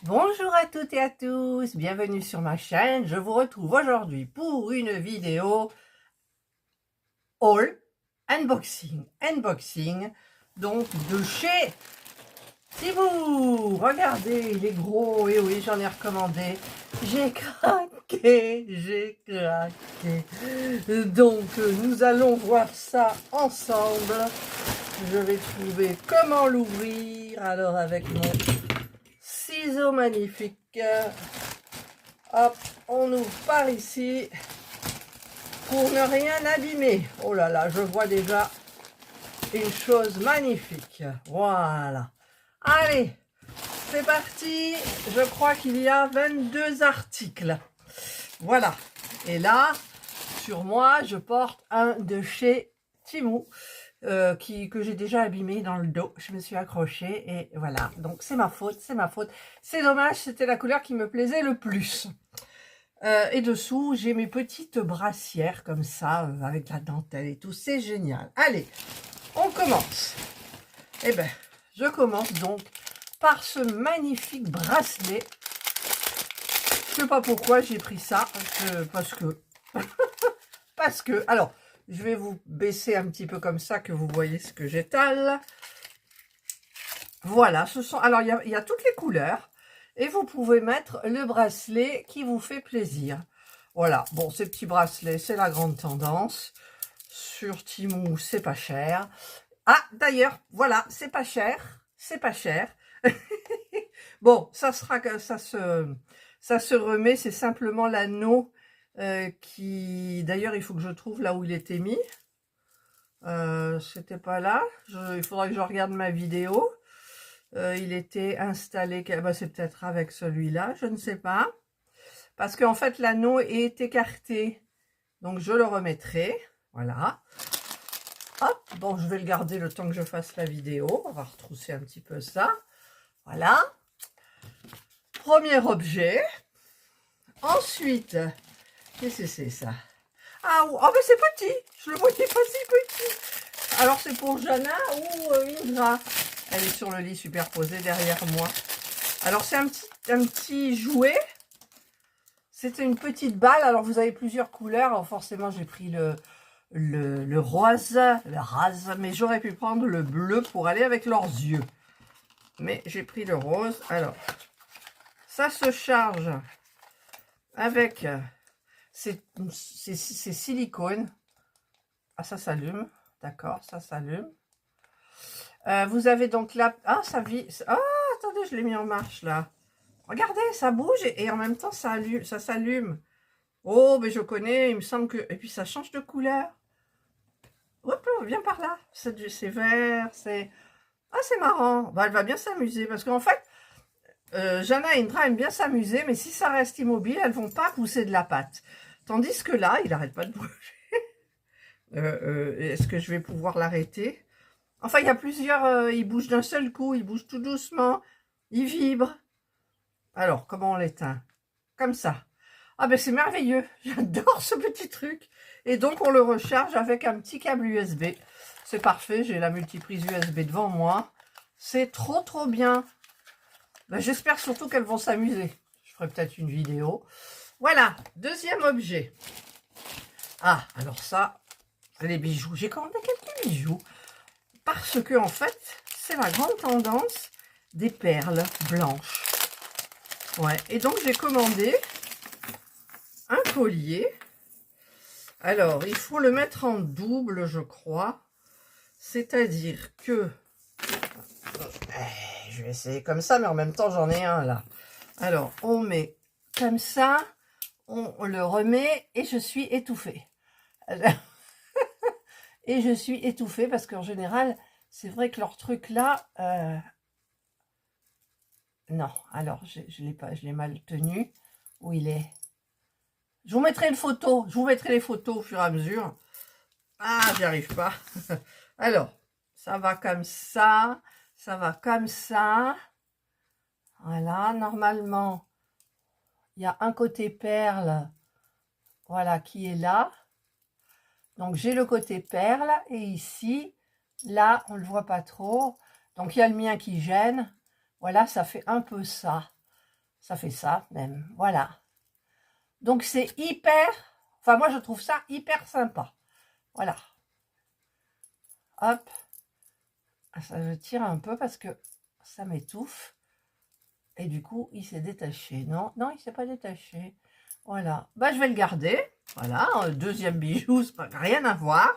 Bonjour à toutes et à tous, bienvenue sur ma chaîne. Je vous retrouve aujourd'hui pour une vidéo haul, unboxing, donc de chez Temu. Regardez, il est gros, et oui, j'en ai recommandé. J'ai craqué, j'ai craqué. Donc, nous allons voir ça ensemble. Je vais trouver comment l'ouvrir. Alors, avec mon ciseau magnifique. Hop, on ouvre par ici pour ne rien abîmer. Oh là là, je vois déjà une chose magnifique. Voilà. Allez, c'est parti. Je crois qu'il y a 22 articles. Voilà. Et là, sur moi, je porte un de chez Temu. Que j'ai déjà abîmé dans le dos. Je me suis accrochée et voilà. Donc c'est ma faute, c'est ma faute. C'est dommage, c'était la couleur qui me plaisait le plus. Et dessous, j'ai mes petites brassières comme ça, avec la dentelle et tout. C'est génial. Allez, on commence. Eh ben, je commence donc par ce magnifique bracelet. Je sais pas pourquoi j'ai pris ça, parce que, alors, je vais vous baisser un petit peu comme ça que vous voyez ce que j'étale. Voilà, alors il y a toutes les couleurs et vous pouvez mettre le bracelet qui vous fait plaisir. Voilà, bon, ces petits bracelets, c'est la grande tendance. Sur Temu, c'est pas cher. Ah, d'ailleurs, voilà, c'est pas cher, c'est pas cher. Bon, ça se remet, c'est simplement l'anneau qui, d'ailleurs, il faut que je trouve là où il était mis. C'était pas là. Il faudra que je regarde ma vidéo. Il était installé, bah, c'est peut-être avec celui-là, je ne sais pas. Parce qu'en fait, l'anneau est écarté. Donc, je le remettrai. Voilà. Hop, bon, je vais le garder le temps que je fasse la vidéo. On va retrousser un petit peu ça. Voilà. Premier objet. Ensuite, qu'est-ce que c'est ça? Ah, oh, mais c'est petit. Je le voyais pas si petit. Alors, c'est pour Jana ou Indra? Elle est sur le lit superposé derrière moi. Alors, c'est un petit jouet. C'était une petite balle. Alors, vous avez plusieurs couleurs. Alors, forcément, j'ai pris le rose, mais j'aurais pu prendre le bleu pour aller avec leurs yeux. Mais j'ai pris le rose. Alors, ça se charge avec... c'est silicone. Ah, ça s'allume. D'accord, ça s'allume. Vous avez donc là... Ah, ça vit... Ah, attendez, je l'ai mis en marche, là. Regardez, ça bouge et en même temps, ça s'allume. Oh, mais je connais, il me semble que... Et puis, ça change de couleur. Hop, viens par là. C'est vert, c'est... Ah, c'est marrant. Bah, elle va bien s'amuser parce qu'en fait, Jana et Indra aiment bien s'amuser, mais si ça reste immobile, elles vont pas pousser de la patte. Tandis que là, il n'arrête pas de bouger. Est-ce que je vais pouvoir l'arrêter? Enfin, il y a plusieurs... il bouge d'un seul coup, il bouge tout doucement, il vibre. Alors, comment on l'éteint? Comme ça. Ah ben c'est merveilleux, j'adore ce petit truc. Et donc on le recharge avec un petit câble USB. C'est parfait, j'ai la multiprise USB devant moi. C'est trop bien. Ben, j'espère surtout qu'elles vont s'amuser. Je ferai peut-être une vidéo. Voilà, deuxième objet. Ah, alors ça, les bijoux. J'ai commandé quelques bijoux. Parce que en fait, c'est la grande tendance des perles blanches. Ouais, et donc j'ai commandé un collier. Alors, il faut le mettre en double, je crois. C'est-à-dire que... je vais essayer comme ça, mais en même temps, j'en ai un là. Alors, on met comme ça, on le remet et je suis étouffée. Et je suis étouffée parce qu'en général, c'est vrai que leur truc là... Non, alors, je l'ai pas, je l'ai mal tenu. Où il est? Je vous mettrai une photo. Je vous mettrai les photos au fur et à mesure. Ah, j'y arrive pas. Alors, ça va comme ça. Ça va comme ça. Voilà, normalement, il y a un côté perle, voilà, qui est là. Donc, j'ai le côté perle. Et ici, là, on ne le voit pas trop. Donc, il y a le mien qui gêne. Voilà, ça fait un peu ça. Ça fait ça même, voilà. Donc c'est hyper, enfin moi je trouve ça hyper sympa. Voilà. Hop. Ça, je tire un peu parce que ça m'étouffe. Et du coup, il s'est détaché. Non, non, il s'est pas détaché. Voilà. Bah, je vais le garder. Voilà. Deuxième bijou, c'est pas rien à voir.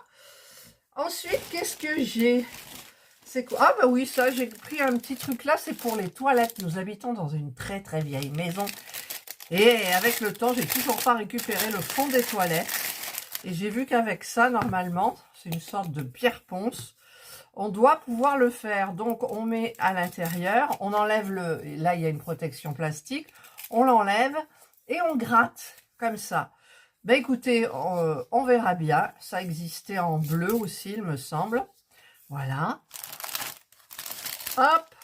Ensuite, qu'est-ce que j'ai? C'est quoi? Ah, bah oui, ça, j'ai pris un petit truc là. C'est pour les toilettes. Nous habitons dans une très, très vieille maison. Et avec le temps, j'ai toujours pas récupéré le fond des toilettes. Et j'ai vu qu'avec ça, normalement, c'est une sorte de pierre ponce. On doit pouvoir le faire. Donc, on met à l'intérieur, on enlève le... Là, il y a une protection plastique. On l'enlève et on gratte comme ça. Ben écoutez, on verra bien. Ça existait en bleu aussi, il me semble. Voilà. Hop.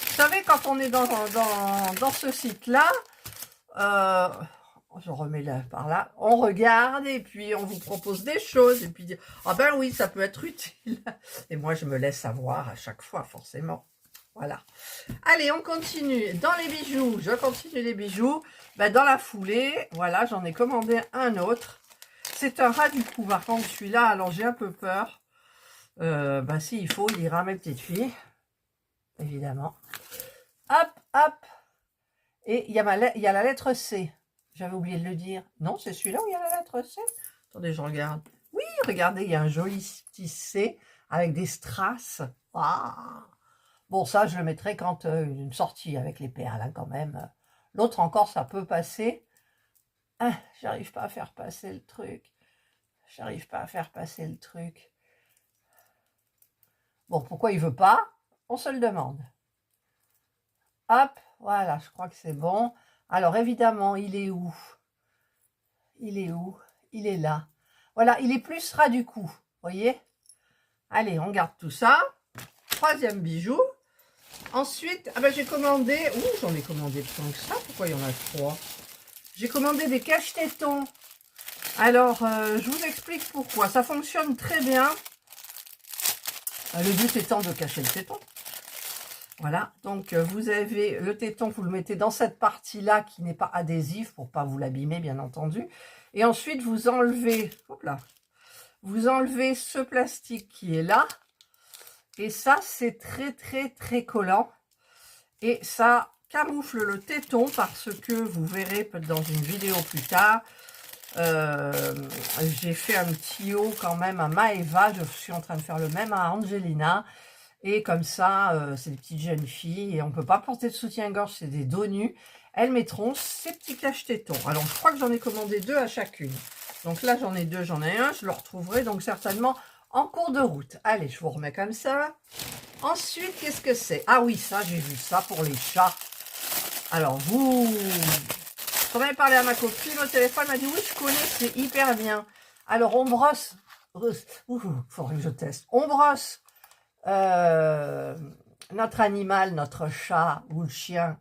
Vous savez, quand on est dans ce site-là, je remets là par là, on regarde et puis on vous propose des choses et puis dire ah ben oui, ça peut être utile. Et moi je me laisse avoir à chaque fois forcément. Voilà. Allez, on continue. Dans les bijoux, je continue les bijoux. Ben, dans la foulée, voilà, j'en ai commandé un autre. C'est un rat du cou. Par contre, celui-là, alors j'ai un peu peur. Ben, s'il faut, il ira à mes petites filles. Évidemment. Hop, hop. Et il y a la lettre C. J'avais oublié de le dire. Non, c'est celui-là où il y a la lettre C. Attendez, je regarde. Oui, regardez, il y a un joli petit C avec des strass. Ah. Bon, ça, je le mettrai quand une sortie avec les perles, hein, quand même. L'autre encore, ça peut passer. Ah, j'arrive pas à faire passer le truc. J'arrive pas à faire passer le truc. Bon, pourquoi il veut pas? On se le demande. Hop, voilà, je crois que c'est bon. Alors, évidemment, il est où? Il est où? Il est là. Voilà, il est plus ras du cou. Voyez? Allez, on garde tout ça. Troisième bijou. Ensuite, ah ben, j'ai commandé... Ouh, j'en ai commandé tant que ça. Pourquoi il y en a trois? J'ai commandé des cache-tétons. Alors, je vous explique pourquoi. Ça fonctionne très bien. Le but étant de cacher le téton. Voilà, donc vous avez le téton, vous le mettez dans cette partie-là qui n'est pas adhésive pour pas vous l'abîmer, bien entendu. Et ensuite, vous enlevez, hop là, vous enlevez ce plastique qui est là. Et ça, c'est très, très, très collant. Et ça camoufle le téton parce que vous verrez peut-être dans une vidéo plus tard, j'ai fait un petit haut quand même à Maeva. Je suis en train de faire le même à Angelina. Et comme ça, c'est des petites jeunes filles et on ne peut pas porter de soutien-gorge, c'est des dos nus. Elles mettront ces petits cache-tétons. Alors, je crois que j'en ai commandé 2 à chacune. Donc là, j'en ai 2, j'en ai un. Je le retrouverai donc certainement en cours de route. Allez, je vous remets comme ça. Ensuite, qu'est-ce que c'est? Ah oui, ça, j'ai vu ça pour les chats. Alors, j'en avais parlé à ma copine au téléphone, elle m'a dit, oui, je connais, c'est hyper bien. Alors, on brosse. Faudrait que je teste. On brosse. Notre animal, notre chat ou le chien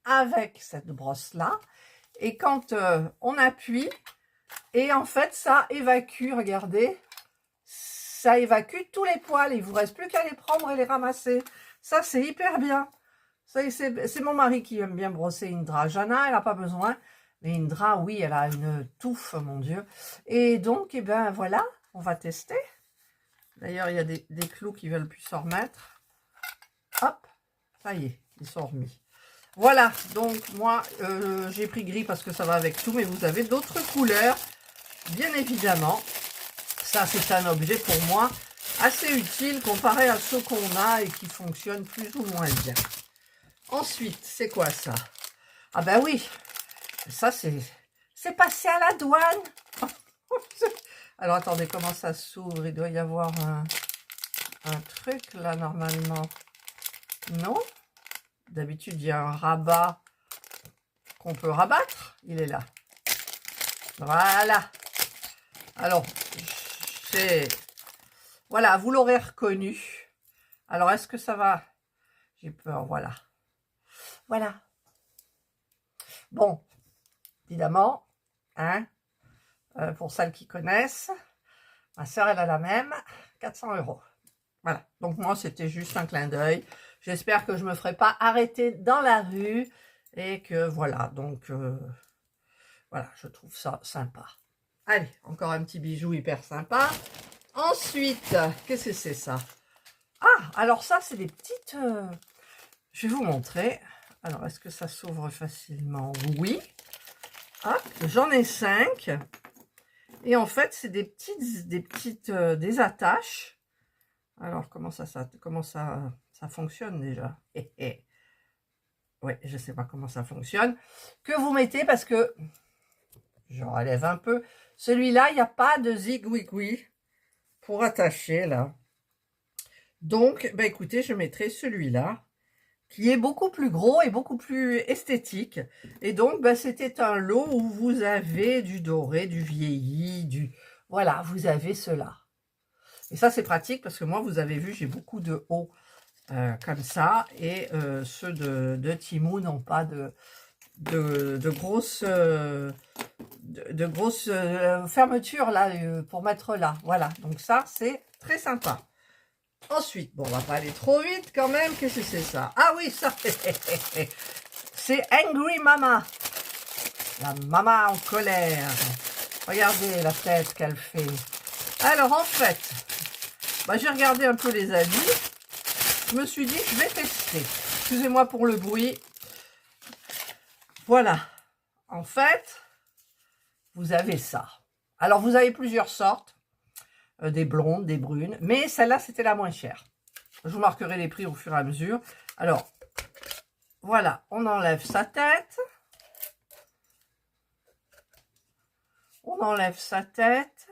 avec cette brosse là et quand on appuie et en fait ça évacue, regardez, ça évacue tous les poils, il vous reste plus qu'à les prendre et les ramasser. Ça c'est hyper bien. C'est mon mari qui aime bien brosser Indra. Jana, elle n'a pas besoin, mais Indra, oui, elle a une touffe, mon Dieu. Et donc, eh ben voilà, on va tester. D'ailleurs, il y a des clous qui veulent plus s'en remettre. Hop, ça y est, ils sont remis. Voilà, donc moi, j'ai pris gris parce que ça va avec tout, mais vous avez d'autres couleurs, bien évidemment. Ça, c'est un objet pour moi assez utile comparé à ceux qu'on a et qui fonctionnent plus ou moins bien. Ensuite, c'est quoi ça? Ah ben oui, ça c'est passé à la douane. Alors attendez, comment ça s'ouvre? Il doit y avoir un truc là normalement. Non? D'habitude, il y a un rabat qu'on peut rabattre. Il est là. Voilà. Alors, c'est... Voilà, vous l'aurez reconnu. Alors, est-ce que ça va? J'ai peur, voilà. Voilà. Bon, évidemment, hein, pour celles qui connaissent, ma soeur, elle a la même, 400 €. Voilà, donc moi, c'était juste un clin d'œil. J'espère que je me ferai pas arrêter dans la rue et que voilà, donc voilà, je trouve ça sympa. Allez, encore un petit bijou hyper sympa. Ensuite, qu'est-ce que c'est ça? Ah, alors ça, c'est des petites... je vais vous montrer. Alors, est-ce que ça s'ouvre facilement? Oui. Hop, j'en ai 5. Et en fait, c'est des attaches. Alors, comment ça fonctionne déjà? Ouais, je sais pas comment ça fonctionne. Que vous mettez parce que, je relève un peu, celui-là, il n'y a pas de zigouigoui pour attacher là. Donc, bah écoutez, je mettrai celui-là, qui est beaucoup plus gros et beaucoup plus esthétique. Et donc, bah, c'était un lot où vous avez du doré, du vieilli, du... Voilà, vous avez cela. Et ça, c'est pratique parce que moi, vous avez vu, j'ai beaucoup de hauts comme ça. Et ceux de Temu n'ont pas de grosses, fermetures là, pour mettre là. Voilà, donc ça, c'est très sympa. Ensuite, bon, on va pas aller trop vite quand même. Qu'est-ce que c'est ça? Ah oui, ça, c'est Angry Mama. La maman en colère. Regardez la tête qu'elle fait. Alors, en fait, bah, j'ai regardé un peu les avis. Je me suis dit, je vais tester. Excusez-moi pour le bruit. Voilà. En fait, vous avez ça. Alors, vous avez plusieurs sortes. Des blondes, des brunes. Mais celle-là, c'était la moins chère. Je vous marquerai les prix au fur et à mesure. Alors, voilà. On enlève sa tête. On enlève sa tête.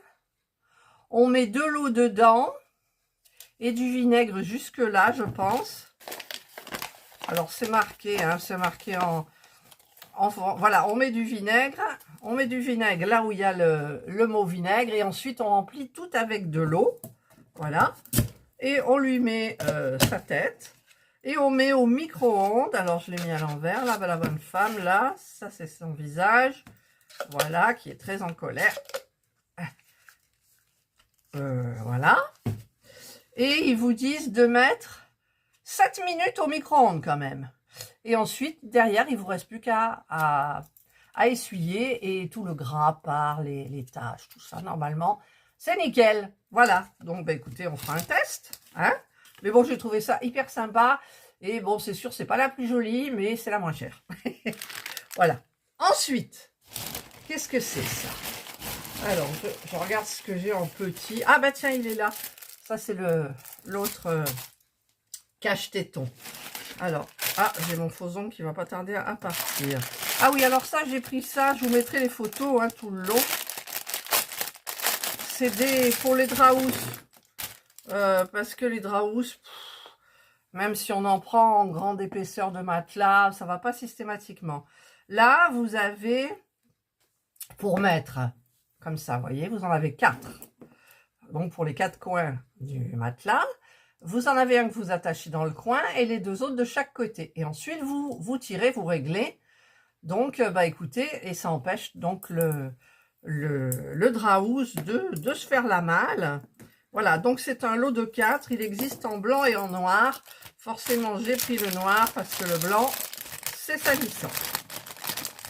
On met de l'eau dedans. Et du vinaigre jusque là, je pense. Alors, c'est marqué, hein, c'est marqué voilà, on met du vinaigre. On met du vinaigre là où il y a le mot vinaigre. Et ensuite, on remplit tout avec de l'eau. Voilà. Et on lui met sa tête. Et on met au micro-ondes. Alors, je l'ai mis à l'envers. Là, la bonne femme, là. Ça, c'est son visage. Voilà, qui est très en colère. Voilà. Et ils vous disent de mettre 7 minutes au micro-ondes quand même. Et ensuite, derrière, il ne vous reste plus qu'à essuyer et tout le gras part, les taches, tout ça, normalement, c'est nickel. Voilà, donc bah, écoutez, on fera un test. Hein, mais bon, j'ai trouvé ça hyper sympa. Et bon, c'est sûr, c'est pas la plus jolie, mais c'est la moins chère. Voilà. Ensuite, qu'est-ce que c'est ça? Alors, je regarde ce que j'ai en petit. Ah bah tiens, il est là. Ça, c'est l'autre cache-téton. Alors, ah, j'ai mon fauson qui va pas tarder à partir. Ah oui, alors ça, j'ai pris ça. Je vous mettrai les photos hein, tout le long. C'est pour les draps parce que les draps même si on en prend en grande épaisseur de matelas, ça va pas systématiquement. Là, vous avez, pour mettre, comme ça, vous voyez, vous en avez 4. Donc, pour les 4 coins du matelas. Vous en avez un que vous attachez dans le coin et les 2 autres de chaque côté. Et ensuite, vous tirez, vous réglez. Donc, bah écoutez, et ça empêche donc le draous de se faire la malle. Voilà, donc c'est un lot de 4. Il existe en blanc et en noir. Forcément, j'ai pris le noir parce que le blanc, c'est salissant.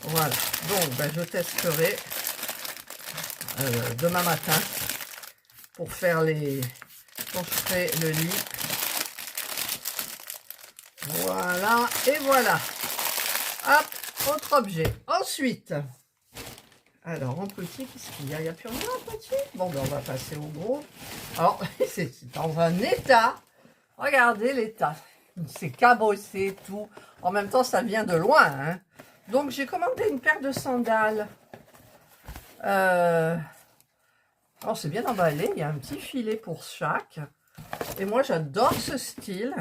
Voilà, donc bah, je testerai demain matin pour faire quand je ferai le lit. Voilà, et voilà. Hop, autre objet. Ensuite, alors en petit, qu'est-ce qu'il y a? Il n'y a plus rien en petit? Bon, ben on va passer au gros. Alors, c'est dans un état. Regardez l'état. C'est cabossé, tout. En même temps, ça vient de loin. Hein. Donc, j'ai commandé une paire de sandales. Alors, c'est bien emballé. Il y a un petit filet pour chaque. Et moi, j'adore ce style.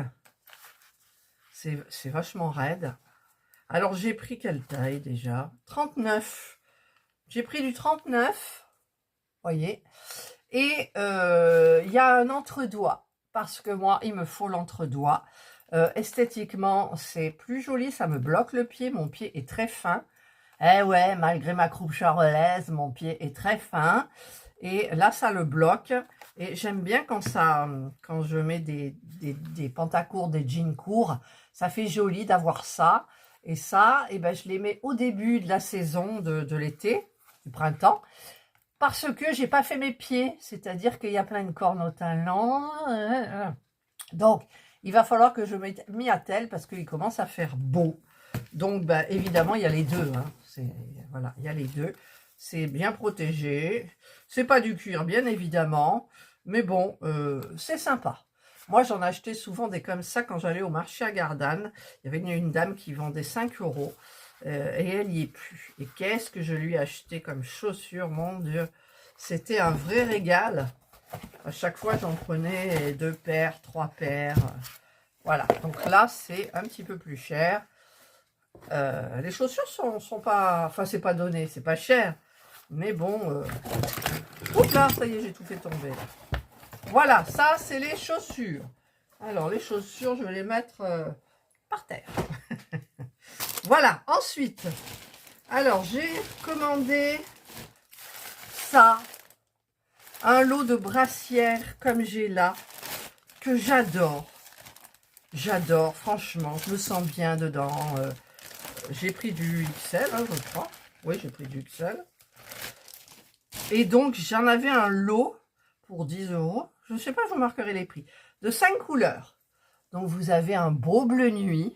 C'est vachement raide. Alors, j'ai pris quelle taille déjà? 39. J'ai pris du 39. Voyez. Et il y a un entre-doigt. Parce que moi, il me faut l'entre-doigt. Esthétiquement, c'est plus joli. Ça me bloque le pied. Mon pied est très fin. Eh ouais, malgré ma croupe charolaise, mon pied est très fin. Et là, ça le bloque. Et j'aime bien quand je mets des pantacourts, des jeans courts, ça fait joli d'avoir ça. Et ça, eh ben, je les mets au début de la saison de l'été, du printemps, parce que j'ai pas fait mes pieds, c'est-à-dire qu'il y a plein de cornes au talon. Donc, il va falloir que je m'y attelle parce qu'il commence à faire beau. Donc, ben, évidemment, il y a les deux. Hein. Voilà, il y a les deux. C'est bien protégé. C'est pas du cuir, bien évidemment. Mais bon, c'est sympa. Moi, j'en achetais souvent des comme ça quand j'allais au marché à Gardanne. Il y avait une dame qui vendait 5 € et elle n'y est plus. Et qu'est-ce que je lui ai acheté comme chaussures, mon Dieu. C'était un vrai régal. À chaque fois, j'en prenais 2 paires, 3 paires. Voilà. Donc là, c'est un petit peu plus cher. Les chaussures sont pas... Enfin, c'est pas donné, c'est pas cher. Mais bon... Oups là, ça y est, j'ai tout fait tomber. Là. Voilà, ça, c'est les chaussures. Alors, les chaussures, je vais les mettre par terre. Voilà, ensuite. Alors, j'ai commandé ça. Un lot de brassières comme j'ai là, que j'adore. J'adore, franchement, je me sens bien dedans. J'ai pris du XL, hein, je crois. Oui, j'ai pris du XL. Et donc, j'en avais un lot pour 10 €. Je ne sais pas, je vous marquerai les prix. De 5 couleurs. Donc, vous avez un beau bleu nuit.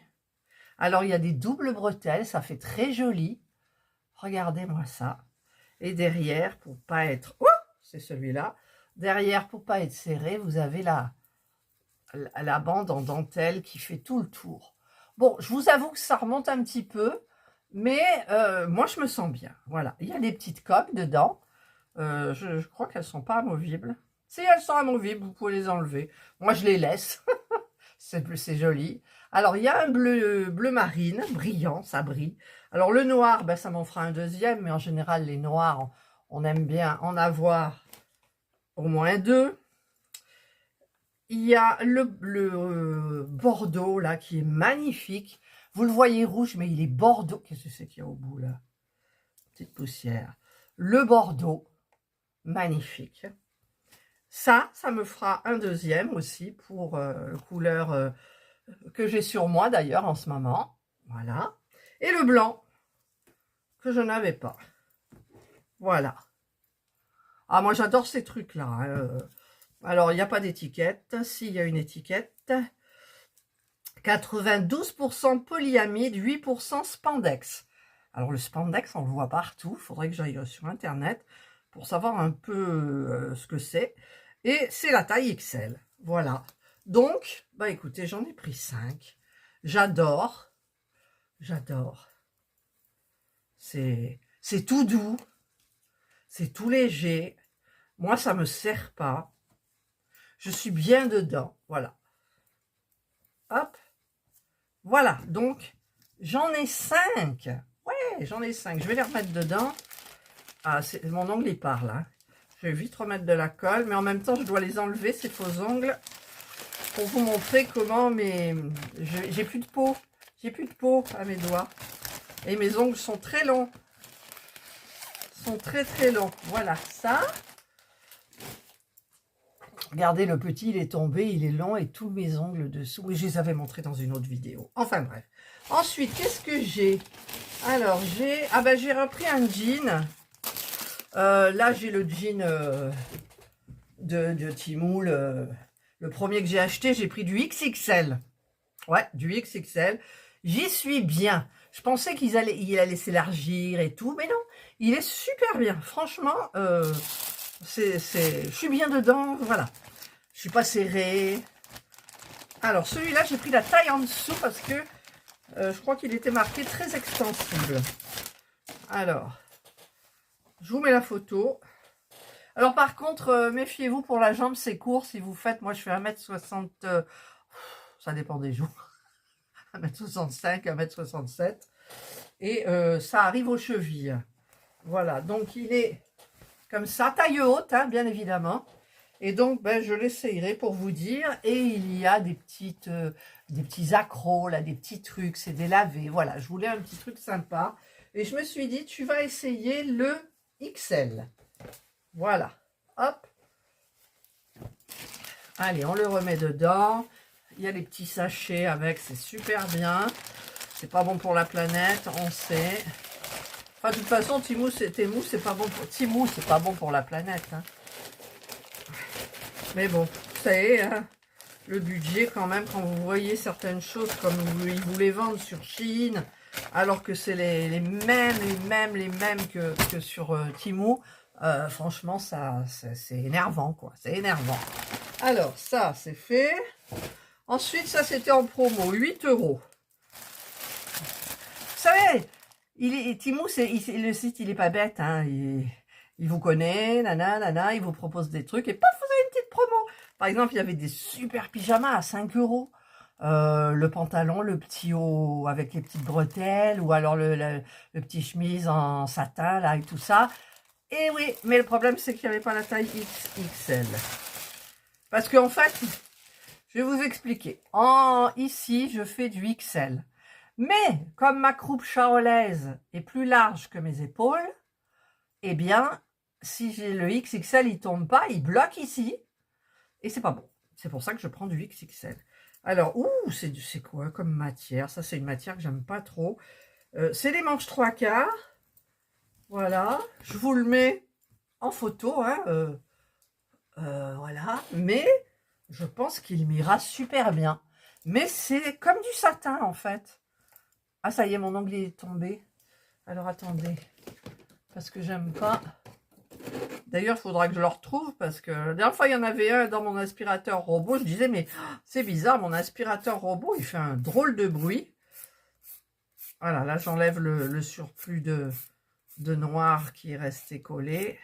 Alors, il y a des doubles bretelles. Ça fait très joli. Regardez-moi ça. Et derrière, pour pas être... Oh, c'est celui-là. Derrière, pour pas être serré, vous avez la bande en dentelle qui fait tout le tour. Bon, je vous avoue que ça remonte un petit peu. Mais moi, je me sens bien. Voilà. Il y a des petites coques dedans. Je crois qu'elles ne sont pas amovibles. Si elles sont amovibles, vous pouvez les enlever. Moi, je les laisse. C'est joli. Alors, il y a un bleu marine, brillant, ça brille. Alors, le noir, ben, ça m'en fera un deuxième. Mais en général, les noirs, on aime bien en avoir au moins 2. Il y a le bordeaux, là, qui est magnifique. Vous le voyez rouge, mais il est bordeaux. Qu'est-ce que c'est qu'il y a au bout, là? Petite poussière. Le bordeaux. Magnifique. Ça me fera un deuxième aussi pour couleur que j'ai sur moi d'ailleurs en ce moment. Voilà. Et le blanc que je n'avais pas. Voilà. Ah, moi j'adore ces trucs-là. Hein. Alors, il n'y a pas d'étiquette. Si, il y a une étiquette. 92% polyamide, 8% spandex. Alors, le spandex, on le voit partout. Il faudrait que j'aille sur Internet pour savoir un peu ce que c'est. Et c'est la taille XL. Voilà. Donc, bah écoutez, j'en ai pris 5. J'adore. J'adore. C'est tout doux. C'est tout léger. Moi, ça me serre pas. Je suis bien dedans. Voilà. Hop. Voilà. Donc, j'en ai 5. Ouais, j'en ai 5. Je vais les remettre dedans. Ah, mon ongle, il part là. Je vais vite remettre de la colle, mais en même temps, je dois les enlever, ces faux ongles, pour vous montrer comment j'ai plus de peau. J'ai plus de peau à mes doigts. Et mes ongles sont très longs. Sont très très longs. Voilà, ça. Regardez, le petit, il est tombé, il est long, et tous mes ongles dessous. Oui, je les avais montrés dans une autre vidéo. Enfin, bref. Ensuite, qu'est-ce que j'ai? Alors, j'ai repris un jean. Là, j'ai le jean de Temu, le premier que j'ai acheté, j'ai pris du XXL. Ouais, du XXL. J'y suis bien. Je pensais il allait s'élargir et tout, mais non, il est super bien. Franchement, je suis bien dedans, voilà. Je suis pas serrée. Alors, celui-là, j'ai pris la taille en dessous parce que je crois qu'il était marqué très extensible. Alors, je vous mets la photo. Alors par contre, méfiez-vous pour la jambe, c'est court. Si vous faites, moi je fais 1m60, ça dépend des jours. 1m65, 1m67. Et ça arrive aux chevilles. Voilà, donc il est comme ça, taille haute, hein, bien évidemment. Et donc, ben, je l'essayerai pour vous dire. Et il y a des petits accros, là, des petits trucs, c'est des lavés. Voilà, je voulais un petit truc sympa. Et je me suis dit, tu vas essayer le XL. Voilà, hop, Allez, on le remet dedans. Il y a les petits sachets avec, c'est super bien. C'est pas bon pour la planète, on sait. Enfin, de toute façon, Temu, c'est pas bon pour Temu, c'est pas bon pour la planète. Hein. Mais bon, vous savez, hein, le budget quand même, quand vous voyez certaines choses comme ils vous les vendent sur Chine, alors que c'est les mêmes que sur Temu, franchement, c'est énervant, quoi. C'est énervant. Alors, ça, c'est fait. Ensuite, ça, c'était en promo, 8 €. Vous savez, Temu, le site, il est pas bête, hein. Il vous connaît, nana, il vous propose des trucs, et paf, vous avez une petite promo. Par exemple, il y avait des super pyjamas à 5 €. Le pantalon, le petit haut avec les petites bretelles, ou alors le petit chemise en satin, là, et tout ça. Et oui, mais le problème, c'est qu'il n'y avait pas la taille XXL. Parce qu'en fait, je vais vous expliquer. Ici, je fais du XL. Mais, comme ma croupe charolaise est plus large que mes épaules, eh bien, si j'ai le XXL, il tombe pas, il bloque ici. Et c'est pas bon. C'est pour ça que je prends du XXL. Alors, c'est quoi comme matière? Ça, c'est une matière que j'aime pas trop. C'est les manches 3/4. Voilà. Je vous le mets en photo. Hein, voilà. Mais je pense qu'il m'ira super bien. Mais c'est comme du satin, en fait. Ah, ça y est, mon onglet est tombé. Alors, attendez. Parce que j'aime pas. D'ailleurs, il faudra que je le retrouve parce que la dernière fois, il y en avait un dans mon aspirateur robot. Je disais, mais c'est bizarre, mon aspirateur robot, il fait un drôle de bruit. Voilà, là, j'enlève le surplus de noir qui est resté collé.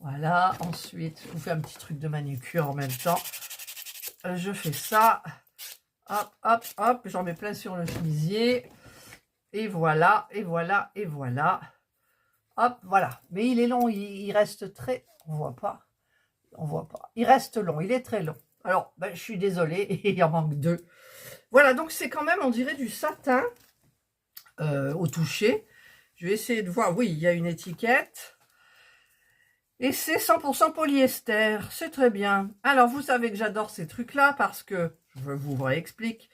Voilà, ensuite, je vous fais un petit truc de manucure en même temps. Je fais ça. Hop, hop, hop, j'en mets plein sur le chemisier. Et voilà, et voilà, et voilà. Hop, voilà. Mais il est long, il reste très... On voit pas. On voit pas. Il reste long, il est très long. Alors, ben, je suis désolée, il en manque 2. Voilà, donc c'est quand même, on dirait, du satin au toucher. Je vais essayer de voir. Oui, il y a une étiquette. Et c'est 100% polyester. C'est très bien. Alors, vous savez que j'adore ces trucs-là parce que, je vous réexplique,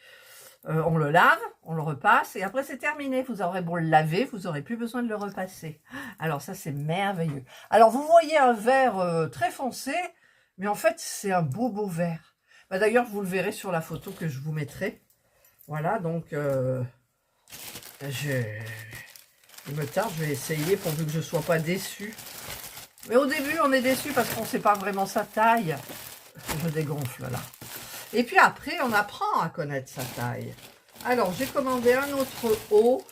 on le lave, on le repasse, et après c'est terminé. Vous aurez beau le laver, vous n'aurez plus besoin de le repasser. Alors ça, c'est merveilleux. Alors, vous voyez un vert très foncé, mais en fait, c'est un beau vert. Bah, d'ailleurs, vous le verrez sur la photo que je vous mettrai. Voilà, donc, il me tarde, je vais essayer pourvu que je ne sois pas déçue. Mais au début, on est déçu parce qu'on ne sait pas vraiment sa taille. Je dégonfle, là. Et puis après, on apprend à connaître sa taille. Alors, j'ai commandé un autre haut.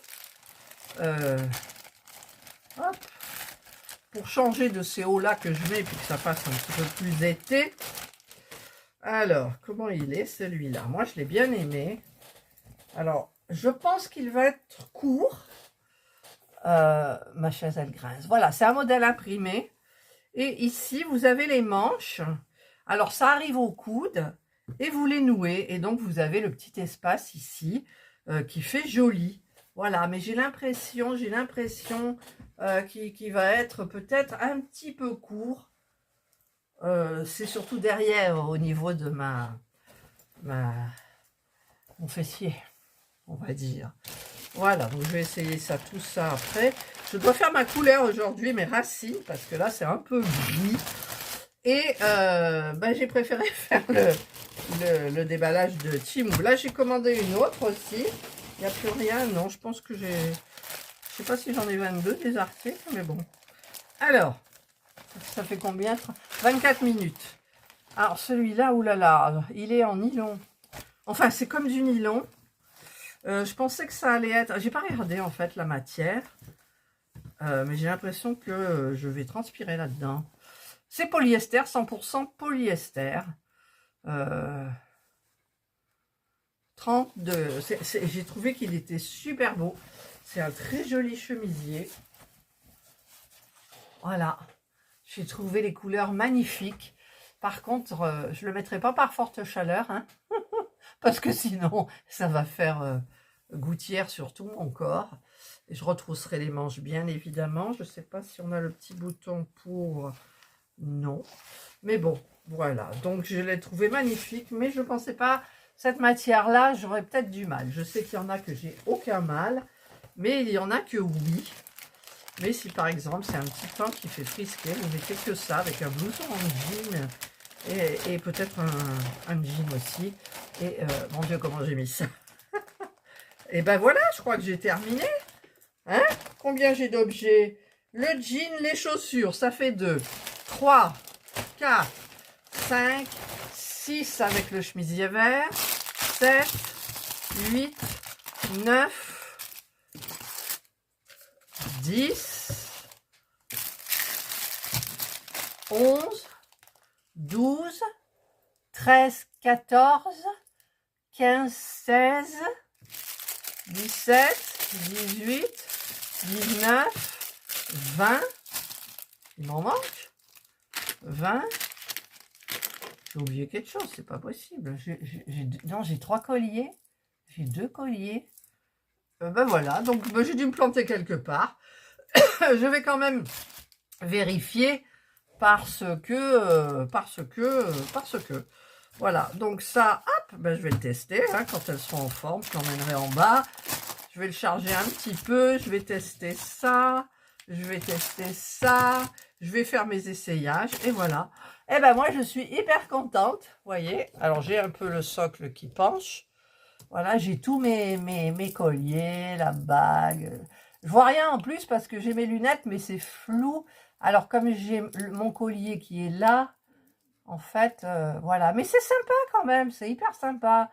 Hop, pour changer de ces hauts-là que je mets, puis que ça fasse un petit peu plus été. Alors, comment il est celui-là? Moi, je l'ai bien aimé. Alors, je pense qu'il va être court. Ma chaise, elle grince. Voilà, c'est un modèle imprimé. Et ici, vous avez les manches. Alors, ça arrive au coude. Et vous les nouez, et donc vous avez le petit espace ici qui fait joli. Voilà, mais j'ai l'impression qu'il va être peut-être un petit peu court. C'est surtout derrière, au niveau de mon fessier, on va dire. Voilà, donc je vais essayer tout ça après. Je dois faire ma couleur aujourd'hui, mes racines, parce que là c'est un peu gris. Et ben, j'ai préféré faire le déballage de Temu. Là, j'ai commandé une autre aussi. Il n'y a plus rien. Non, je pense que j'ai... Je sais pas si j'en ai 22 des articles, mais bon. Alors, ça fait combien? 24 minutes. Alors, celui-là, oulala, il est en nylon. Enfin, c'est comme du nylon. Je pensais que ça allait être... J'ai pas regardé, en fait, la matière. Mais j'ai l'impression que je vais transpirer là-dedans. C'est polyester, 100% polyester. 32. J'ai trouvé qu'il était super beau. C'est un très joli chemisier. Voilà. J'ai trouvé les couleurs magnifiques. Par contre, je ne le mettrai pas par forte chaleur. Hein, parce que sinon, ça va faire gouttière sur tout mon corps. Et je retrousserai les manches, bien évidemment. Je ne sais pas si on a le petit bouton pour... Non. Mais bon, Voilà, donc je l'ai trouvé magnifique, mais je ne pensais pas, cette matière-là, j'aurais peut-être du mal. Je sais qu'il y en a que j'ai aucun mal, mais il y en a que oui. Mais si par exemple c'est un petit pain qui fait frisquer, vous mettez que ça avec un blouson en jean et peut-être un jean aussi. Et mon Dieu, comment j'ai mis ça. Et ben voilà, je crois que j'ai terminé. Hein? Combien j'ai d'objets? Le jean, les chaussures, ça fait 2, 3, 4, 5, 6 avec le chemisier vert, 7, 8, 9, 10, 11, 12, 13, 14, 15, 16, 17, 18, 19, 20. Il m'en manque 20. J'ai oublié quelque chose, c'est pas possible. Non, j'ai 3 colliers. J'ai 2 colliers. Ben voilà, donc ben, j'ai dû me planter quelque part. Je vais quand même vérifier parce que. Voilà, donc ça, hop, ben je vais le tester. Hein, quand elles seront en forme, je l'emmènerai en bas. Je vais le charger un petit peu. Je vais tester ça. Je vais tester ça. Je vais faire mes essayages. Et voilà. Et ben moi, je suis hyper contente. Vous voyez. Alors, j'ai un peu le socle qui penche. Voilà, j'ai tous mes colliers, la bague. Je vois rien en plus parce que j'ai mes lunettes, mais c'est flou. Alors, comme j'ai mon collier qui est là, en fait, voilà. Mais c'est sympa quand même, c'est hyper sympa.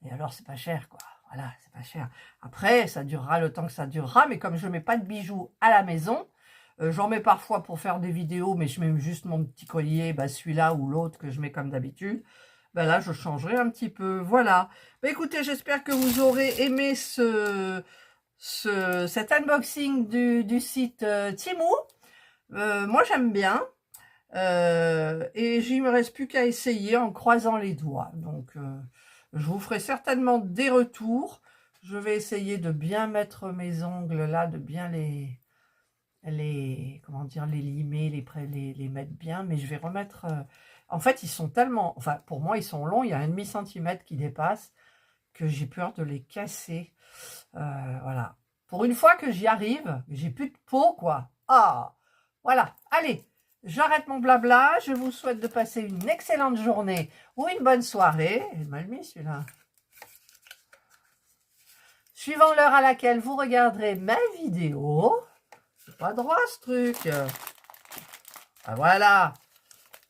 Et alors, c'est pas cher, quoi. Voilà, c'est pas cher. Après, ça durera le temps que ça durera, mais comme je mets pas de bijoux à la maison, j'en mets parfois pour faire des vidéos, mais je mets juste mon petit collier, bah, celui-là ou l'autre que je mets comme d'habitude. Ben là, je changerai un petit peu. Voilà. Ben écoutez, j'espère que vous aurez aimé cet unboxing du site Temu. Moi, j'aime bien. Et il ne me reste plus qu'à essayer en croisant les doigts. Donc, je vous ferai certainement des retours. Je vais essayer de bien mettre mes ongles là, de bien comment dire, les limer, les mettre bien. Mais je vais remettre... en fait, ils sont tellement... Enfin, pour moi, ils sont longs. Il y a un demi-centimètre qui dépasse que j'ai peur de les casser. Voilà. Pour une fois que j'y arrive, j'ai plus de peau, quoi. Ah, voilà. Allez, j'arrête mon blabla. Je vous souhaite de passer une excellente journée ou une bonne soirée. Il est mal mis, celui-là. Suivant l'heure à laquelle vous regarderez ma vidéo. C'est pas droit, ce truc. Ah, voilà.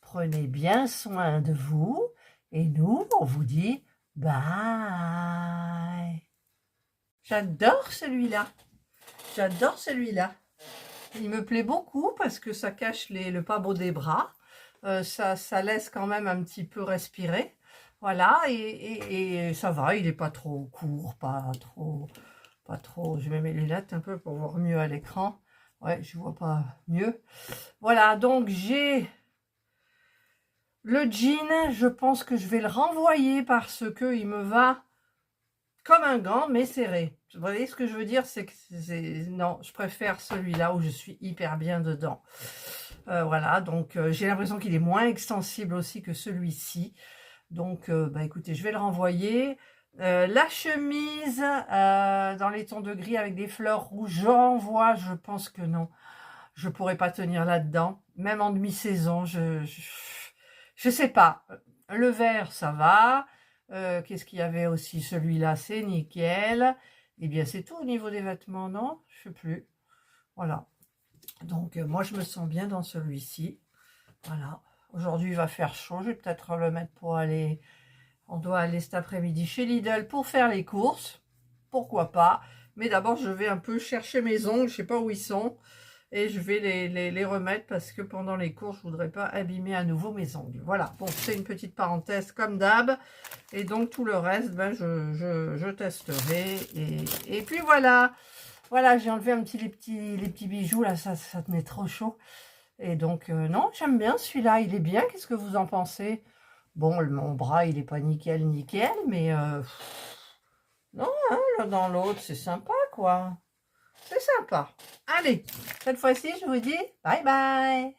Prenez bien soin de vous. Et nous, on vous dit bye. J'adore celui-là. J'adore celui-là. Il me plaît beaucoup parce que ça cache le pas beau des bras. Ça laisse quand même un petit peu respirer. Voilà, et ça va, il n'est pas trop court, pas trop. Je mets mes lunettes un peu pour voir mieux à l'écran. Ouais, je vois pas mieux. Voilà, donc j'ai le jean. Je pense que je vais le renvoyer parce que il me va comme un gant, mais serré. Vous voyez ce que je veux dire? C'est que non, je préfère celui-là où je suis hyper bien dedans. Voilà, donc j'ai l'impression qu'il est moins extensible aussi que celui-ci. Donc, bah, écoutez, je vais le renvoyer. La chemise dans les tons de gris avec des fleurs rouges, je renvoie. Je pense que non, je pourrais pas tenir là-dedans. Même en demi-saison, je sais pas. Le vert, ça va. Qu'est-ce qu'il y avait aussi? Celui-là, c'est nickel. Eh bien, c'est tout au niveau des vêtements, non? Je sais plus. Voilà. Donc, moi, je me sens bien dans celui-ci. Voilà. Aujourd'hui, il va faire chaud. Je vais peut-être le mettre pour aller... On doit aller cet après-midi chez Lidl pour faire les courses. Pourquoi pas? Mais d'abord, je vais un peu chercher mes ongles. Je sais pas où ils sont. Et je vais les remettre parce que pendant les courses, je ne voudrais pas abîmer à nouveau mes ongles. Voilà, bon, c'est une petite parenthèse comme d'hab. Et donc, tout le reste, ben, je testerai. Et puis, voilà. Voilà, j'ai enlevé les petits bijoux. Là, ça tenait trop chaud. Et donc, non, j'aime bien celui-là. Il est bien. Qu'est-ce que vous en pensez? Bon, mon bras, il n'est pas nickel, mais... non, hein, l'un dans l'autre, c'est sympa, quoi. C'est sympa. Allez, cette fois-ci, je vous dis bye bye.